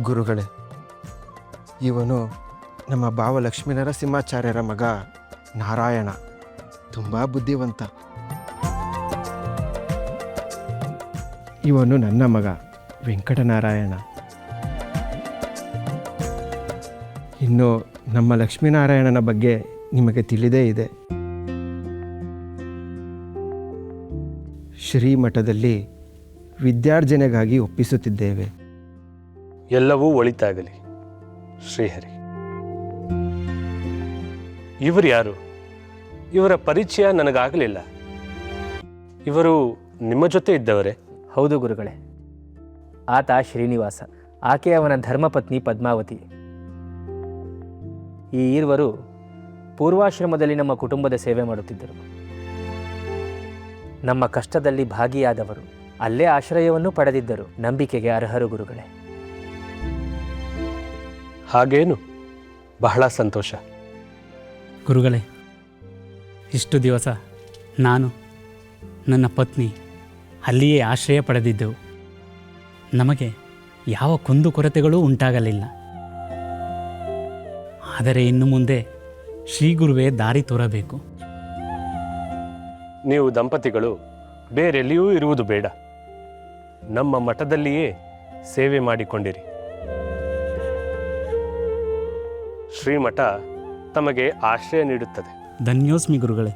ಗುರುಗಳೇ, ಇವನು ನಮ್ಮ ಭಾವ ಲಕ್ಷ್ಮೀನರಸಿಂಹಾಚಾರ್ಯರ ಮಗ ನಾರಾಯಣ. ತುಂಬ ಬುದ್ಧಿವಂತ. ಇವನು ನನ್ನ ಮಗ ವೆಂಕಟನಾರಾಯಣ. ಇನ್ನು ನಮ್ಮ ಲಕ್ಷ್ಮೀನಾರಾಯಣನ ಬಗ್ಗೆ ನಿಮಗೆ ತಿಳಿದೇ ಇದೆ. ಶ್ರೀಮಠದಲ್ಲಿ ವಿದ್ಯಾರ್ಜನೆಗಾಗಿ ಒಪ್ಪಿಸುತ್ತಿದ್ದೇವೆ. ಎಲ್ಲವೂ ಒಳಿತಾಗಲಿ ಶ್ರೀಹರಿ. ಇವರು ಯಾರು? ಇವರ ಪರಿಚಯ ನನಗಾಗಲಿಲ್ಲ. ಇವರು ನಿಮ್ಮ ಜೊತೆ ಇದ್ದವರೇ? ಹೌದು ಗುರುಗಳೇ, ಆತ ಶ್ರೀನಿವಾಸ, ಆಕೆ ಅವನ ಧರ್ಮಪತ್ನಿ ಪದ್ಮಾವತಿ. ಈ ಇರುವರು ಪೂರ್ವಾಶ್ರಮದಲ್ಲಿ ನಮ್ಮ ಕುಟುಂಬದ ಸೇವೆ ಮಾಡುತ್ತಿದ್ದರು. ನಮ್ಮ ಕಷ್ಟದಲ್ಲಿ ಭಾಗಿಯಾದವರು, ಅಲ್ಲೇ ಆಶ್ರಯವನ್ನು ಪಡೆದಿದ್ದರು. ನಂಬಿಕೆಗೆ ಅರ್ಹರು ಗುರುಗಳೇ. ಹಾಗೇನು? ಬಹಳ ಸಂತೋಷ ಗುರುಗಳೇ. ಇಷ್ಟು ದಿವಸ ನಾನು ನನ್ನ ಪತ್ನಿ ಅಲ್ಲಿಯೇ ಆಶ್ರಯ ಪಡೆದಿದ್ದೆವು. ನಮಗೆ ಯಾವ ಕುಂದುಕೊರತೆಗಳೂ ಉಂಟಾಗಲಿಲ್ಲ. ಆದರೆ ಇನ್ನು ಮುಂದೆ ಶ್ರೀ ಗುರುವೇ ದಾರಿ ತೋರಬೇಕು. ನೀವು ದಂಪತಿಗಳು ಬೇರೆಲ್ಲಿಯೂ ಇರುವುದು ಬೇಡ. ನಮ್ಮ ಮಠದಲ್ಲಿಯೇ ಸೇವೆ ಮಾಡಿಕೊಂಡಿರಿ. ಶ್ರೀಮಠ ತಮಗೆ ಆಶ್ರಯ ನೀಡುತ್ತದೆ. ಧನ್ಯೋಸ್ಮಿ ಗುರುಗಳೇ.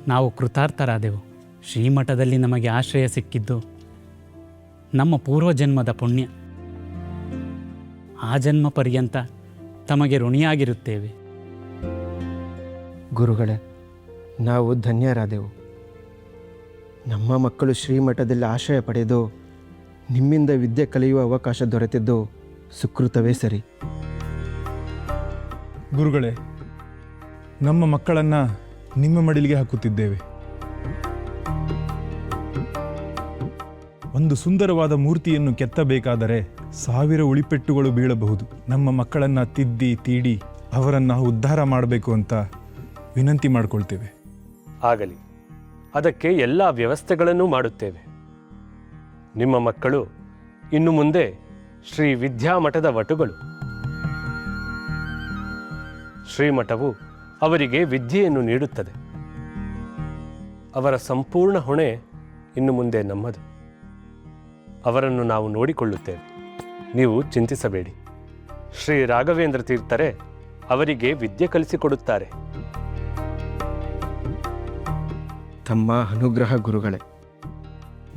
ನಾವು ಕೃತಾರ್ಥರಾದೆವು. ಶ್ರೀಮಠದಲ್ಲಿ ನಮಗೆ ಆಶ್ರಯ ಸಿಕ್ಕಿದ್ದು ನಮ್ಮ ಪೂರ್ವಜನ್ಮದ ಪುಣ್ಯ. ಆ ಜನ್ಮ ಪರ್ಯಂತ ತಮಗೆ ಋಣಿಯಾಗಿರುತ್ತೇವೆ. ಗುರುಗಳೇ, ನಾವು ಧನ್ಯರಾದೆವು. ನಮ್ಮ ಮಕ್ಕಳು ಶ್ರೀಮಠದಲ್ಲಿ ಆಶ್ರಯ ಪಡೆದು ನಿಮ್ಮಿಂದ ವಿದ್ಯೆ ಕಲಿಯುವ ಅವಕಾಶ ದೊರೆತಿದ್ದು ಸುಕೃತವೇ ಸರಿ. ಗುರುಗಳೇ, ನಮ್ಮ ಮಕ್ಕಳನ್ನು ನಿಮ್ಮ ಮಡಿಲಿಗೆ ಹಾಕುತ್ತಿದ್ದೇವೆ. ಒಂದು ಸುಂದರವಾದ ಮೂರ್ತಿಯನ್ನು ಕೆತ್ತಬೇಕಾದರೆ 1000 ಉಳಿಪೆಟ್ಟುಗಳು ಬೀಳಬಹುದು. ನಮ್ಮ ಮಕ್ಕಳನ್ನು ತಿದ್ದಿ ತೀಡಿ ಅವರನ್ನು ಉದ್ಧಾರ ಮಾಡಬೇಕು ಅಂತ ವಿನಂತಿ ಮಾಡಿಕೊಳ್ತೇವೆ. ಆಗಲಿ, ಅದಕ್ಕೆ ಎಲ್ಲ ವ್ಯವಸ್ಥೆಗಳನ್ನೂ ಮಾಡುತ್ತೇವೆ. ನಿಮ್ಮ ಮಕ್ಕಳು ಇನ್ನು ಮುಂದೆ ಶ್ರೀ ವಿದ್ಯಾಮಠದ ವಟುಗಳು. ಶ್ರೀಮಠವು ಅವರಿಗೆ ವಿದ್ಯೆಯನ್ನು ನೀಡುತ್ತದೆ. ಅವರ ಸಂಪೂರ್ಣ ಹೊಣೆ ಇನ್ನು ಮುಂದೆ ನಮ್ಮದು. ಅವರನ್ನು ನಾವು ನೋಡಿಕೊಳ್ಳುತ್ತೇವೆ. ನೀವು ಚಿಂತಿಸಬೇಡಿ. ಶ್ರೀ ರಾಘವೇಂದ್ರ ತೀರ್ಥರೇ ಅವರಿಗೆ ವಿದ್ಯೆ ಕಲಿಸಿಕೊಡುತ್ತಾರೆ. ತಮ್ಮ ಅನುಗ್ರಹ ಗುರುಗಳೇ.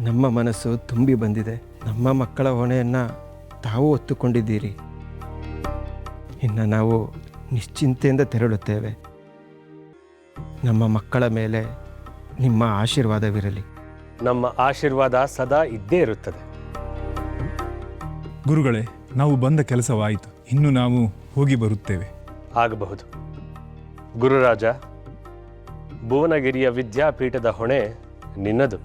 ನಮ್ಮ ಮನಸ್ಸು ತುಂಬಿ ಬಂದಿದೆ. ನಮ್ಮ ಮಕ್ಕಳ ಹೊಣೆಯನ್ನು ತಾವು ಹೊತ್ತುಕೊಂಡಿದ್ದೀರಿ. ಇನ್ನು ನಾವು ನಿಶ್ಚಿಂತೆಯಿಂದ ತೆರಳುತ್ತೇವೆ. ನಮ್ಮ ಮಕ್ಕಳ ಮೇಲೆ ನಿಮ್ಮ ಆಶೀರ್ವಾದವಿರಲಿ. ನಮ್ಮ ಆಶೀರ್ವಾದ ಸದಾ ಇದ್ದೇ ಇರುತ್ತದೆ. ಗುರುಗಳೇ, ನಾವು ಬಂದ ಕೆಲಸವಾಯಿತು. ಇನ್ನು ನಾವು ಹೋಗಿ ಬರುತ್ತೇವೆ. ಆಗಬಹುದು. ಗುರುರಾಜ, ಭುವನಗಿರಿಯ ವಿದ್ಯಾಪೀಠದ ಹೊಣೆ ನಿನ್ನದು.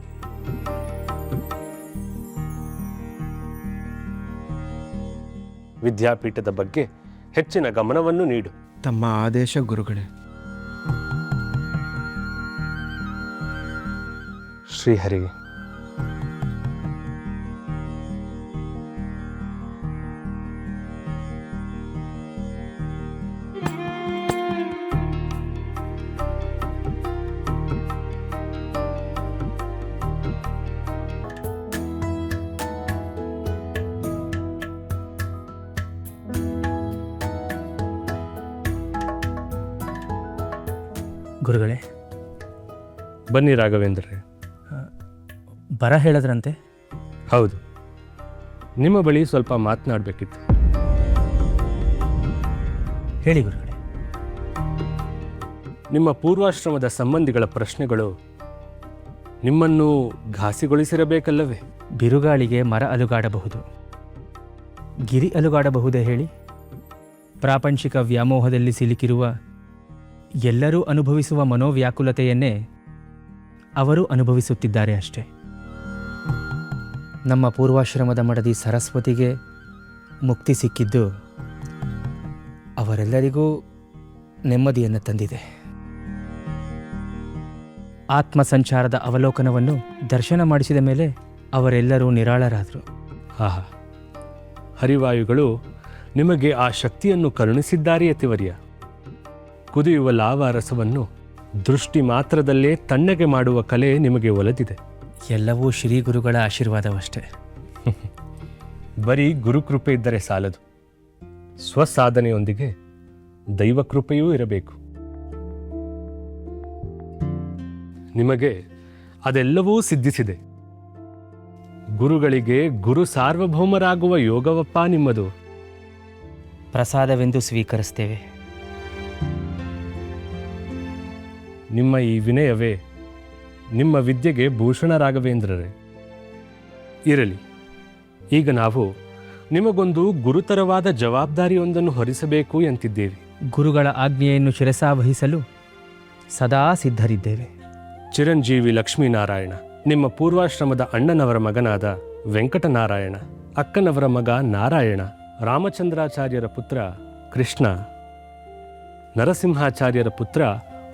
ವಿದ್ಯಾಪೀಠದ ಬಗ್ಗೆ ಹೆಚ್ಚಿನ ಗಮನವನ್ನು ನೀಡು. ತಮ್ಮ ಆದೇಶ ಗುರುಗಳೇ. ಶ್ರೀಹರಿ. ಗುರುಗಳೇ, ಬನ್ನಿ ರಾಘವೇಂದ್ರರೇ. ಬರ ಹೇಳದ್ರಂತೆ? ಹೌದು, ನಿಮ್ಮ ಬಳಿ ಸ್ವಲ್ಪ ಮಾತನಾಡಬೇಕಿತ್ತು. ಹೇಳಿ ಗುರುಗಳೇ. ನಿಮ್ಮ ಪೂರ್ವಾಶ್ರಮದ ಸಂಬಂಧಿಗಳ ಪ್ರಶ್ನೆಗಳು ನಿಮ್ಮನ್ನು ಘಾಸಿಗೊಳಿಸಿರಬೇಕಲ್ಲವೇ? ಬಿರುಗಾಳಿಗೆ ಮರ ಅಲುಗಾಡಬಹುದು, ಗಿರಿ ಅಲುಗಾಡಬಹುದೇ ಹೇಳಿ? ಪ್ರಾಪಂಚಿಕ ವ್ಯಾಮೋಹದಲ್ಲಿ ಸಿಲುಕಿರುವ ಎಲ್ಲರೂ ಅನುಭವಿಸುವ ಮನೋವ್ಯಾಕುಲತೆಯನ್ನೇ ಅವರು ಅನುಭವಿಸುತ್ತಿದ್ದಾರೆ ಅಷ್ಟೇ. ನಮ್ಮ ಪೂರ್ವಾಶ್ರಮದ ಮಡದಿ ಸರಸ್ವತಿಗೆ ಮುಕ್ತಿ ಸಿಕ್ಕಿದ್ದು ಅವರೆಲ್ಲರಿಗೂ ನೆಮ್ಮದಿಯನ್ನು ತಂದಿದೆ. ಆತ್ಮ ಸಂಚಾರದ ಅವಲೋಕನವನ್ನು ದರ್ಶನ ಮಾಡಿಸಿದ ಮೇಲೆ ಅವರೆಲ್ಲರೂ ನಿರಾಳರಾದರು. ಆಹಾ, ಹರಿವಾಯುಗಳು ನಿಮಗೆ ಆ ಶಕ್ತಿಯನ್ನು ಕರುಣಿಸಿದ್ದಾರೆ ಯತಿವರ್ಯ. ಕುದಿಯುವ ಲಾವಾ ರಸವನ್ನು ದೃಷ್ಟಿ ಮಾತ್ರದಲ್ಲೇ ತಣ್ಣಗೆ ಮಾಡುವ ಕಲೆ ನಿಮಗೆ ಒಲಿದಿದೆ. ಎಲ್ಲವೂ ಶ್ರೀ ಗುರುಗಳ ಆಶೀರ್ವಾದವಷ್ಟೇ. ಬರೀ ಗುರುಕೃಪೆ ಇದ್ದರೆ ಸಾಲದು, ಸ್ವಸಾಧನೆಯೊಂದಿಗೆ ದೈವಕೃಪೆಯೂ ಇರಬೇಕು. ನಿಮಗೆ ಅದೆಲ್ಲವೂ ಸಿದ್ಧಿಸಿದೆ. ಗುರುಗಳಿಗೆ ಗುರು ಸಾರ್ವಭೌಮರಾಗುವ ಯೋಗವಪ್ಪ ನಿಮ್ಮದು. ಪ್ರಸಾದವೆಂದು ಸ್ವೀಕರಿಸ್ತೇವೆ. ನಿಮ್ಮ ಈ ವಿನಯವೇ ನಿಮ್ಮ ವಿದ್ಯೆಗೆ ಭೂಷಣ ರಾಘವೇಂದ್ರರೇ. ಇರಲಿ, ಈಗ ನಾವು ನಿಮಗೊಂದು ಗುರುತರವಾದ ಜವಾಬ್ದಾರಿಯೊಂದನ್ನು ಹೊರಿಸಬೇಕು ಎಂತಿದ್ದೇವೆ. ಗುರುಗಳ ಆಜ್ಞೆಯನ್ನು ಶಿರಸಾವಹಿಸಲು ಸದಾ ಸಿದ್ಧರಿದ್ದೇವೆ. ಚಿರಂಜೀವಿ ಲಕ್ಷ್ಮೀನಾರಾಯಣ ನಿಮ್ಮ ಪೂರ್ವಾಶ್ರಮದ ಅಣ್ಣನವರ ಮಗನಾದ ವೆಂಕಟನಾರಾಯಣ, ಅಕ್ಕನವರ ಮಗ ನಾರಾಯಣ, ರಾಮಚಂದ್ರಾಚಾರ್ಯರ ಪುತ್ರ ಕೃಷ್ಣ, ನರಸಿಂಹಾಚಾರ್ಯರ ಪುತ್ರ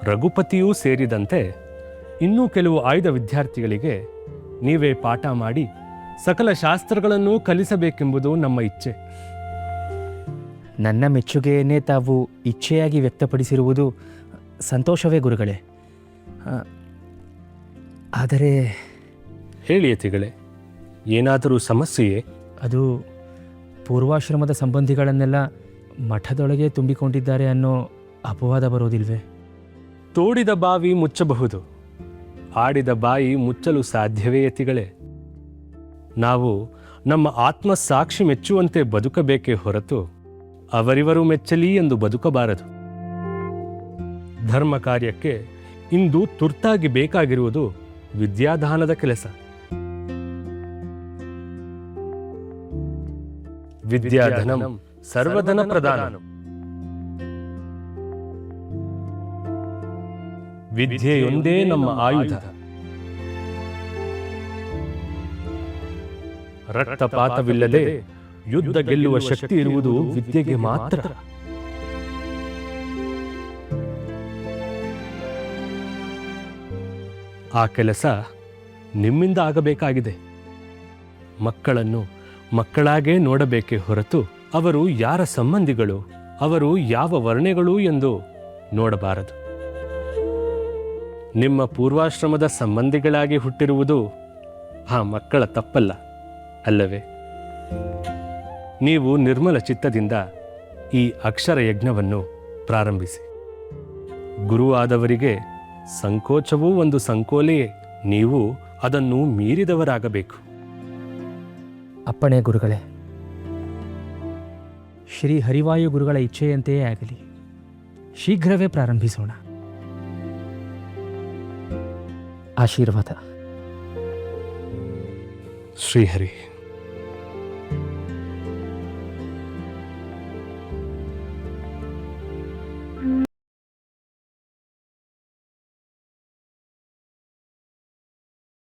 ರಘುಪತಿಯೂ ಸೇರಿದಂತೆ ಇನ್ನೂ ಕೆಲವು ಆಯ್ದ ವಿದ್ಯಾರ್ಥಿಗಳಿಗೆ ನೀವೇ ಪಾಠ ಮಾಡಿ ಸಕಲ ಶಾಸ್ತ್ರಗಳನ್ನು ಕಲಿಸಬೇಕೆಂಬುದು ನಮ್ಮ ಇಚ್ಛೆ. ನನ್ನ ಮೆಚ್ಚುಗೆಯನ್ನೇ ತಾವು ಇಚ್ಛೆಯಾಗಿ ವ್ಯಕ್ತಪಡಿಸಿರುವುದು ಸಂತೋಷವೇ ಗುರುಗಳೇ. ಆದರೆ ಹೇಳಿ ಯತಿಗಳೇ, ಏನಾದರೂ ಸಮಸ್ಯೆಯೇ? ಅದು ಪೂರ್ವಾಶ್ರಮದ ಸಂಬಂಧಿಗಳನ್ನೆಲ್ಲ ಮಠದೊಳಗೆ ತುಂಬಿಕೊಂಡಿದ್ದಾರೆ ಅನ್ನೋ ಅಪವಾದ ಬರೋದಿಲ್ವೇ? ತೋಡಿದ ಬಾವಿ ಮುಚ್ಚಬಹುದು, ಆಡಿದ ಬಾಯಿ ಮುಚ್ಚಲು ಸಾಧ್ಯವೇ ಯತಿಗಳೇ? ನಾವು ನಮ್ಮ ಆತ್ಮಸಾಕ್ಷಿ ಮೆಚ್ಚುವಂತೆ ಬದುಕಬೇಕೇ ಹೊರತು ಅವರಿವರು ಮೆಚ್ಚಲಿ ಎಂದು ಬದುಕಬಾರದು. ಧರ್ಮ ಕಾರ್ಯಕ್ಕೆ ಇಂದು ತುರ್ತಾಗಿ ಬೇಕಾಗಿರುವುದು ವಿದ್ಯಾದಾನದ ಕೆಲಸ. ವಿದ್ಯಾಧನಂ ಸರ್ವಧನ ಪ್ರಧಾನ. ವಿದ್ಯೆಯೊಂದೇ ನಮ್ಮ ಆಯುಧ. ರಕ್ತಪಾತವಿಲ್ಲದೆ ಯುದ್ಧ ಗೆಲ್ಲುವ ಶಕ್ತಿ ಇರುವುದು ವಿದ್ಯೆಗೆ ಮಾತ್ರ. ಆ ಕೆಲಸ ನಿಮ್ಮಿಂದ ಆಗಬೇಕಾಗಿದೆ. ಮಕ್ಕಳನ್ನು ಮಕ್ಕಳಾಗೇ ನೋಡಬೇಕೇ ಹೊರತು ಅವರು ಯಾರ ಸಂಬಂಧಿಗಳು, ಅವರು ಯಾವ ವರ್ಣೆಗಳು ಎಂದು ನೋಡಬಾರದು. ನಿಮ್ಮ ಪೂರ್ವಾಶ್ರಮದ ಸಂಬಂಧಿಗಳಾಗಿ ಹುಟ್ಟಿರುವುದು ಆ ಮಕ್ಕಳ ತಪ್ಪಲ್ಲ, ಅಲ್ಲವೇ? ನೀವು ನಿರ್ಮಲ ಚಿತ್ತದಿಂದ ಈ ಅಕ್ಷರ ಯಜ್ಞವನ್ನು ಪ್ರಾರಂಭಿಸಿ. ಗುರುವಾದವರಿಗೆ ಸಂಕೋಚವೂ ಒಂದು ಸಂಕೋಲೆಯೇ. ನೀವು ಅದನ್ನು ಮೀರಿದವರಾಗಬೇಕು. ಅಪ್ಪಣೆ ಗುರುಗಳೇ. ಶ್ರೀ ಹರಿವಾಯು ಗುರುಗಳ ಇಚ್ಛೆಯಂತೆಯೇ ಆಗಲಿ. ಶೀಘ್ರವೇ ಪ್ರಾರಂಭಿಸೋಣ. ಆಶೀರ್ವಾದ. ಶ್ರೀಹರಿ.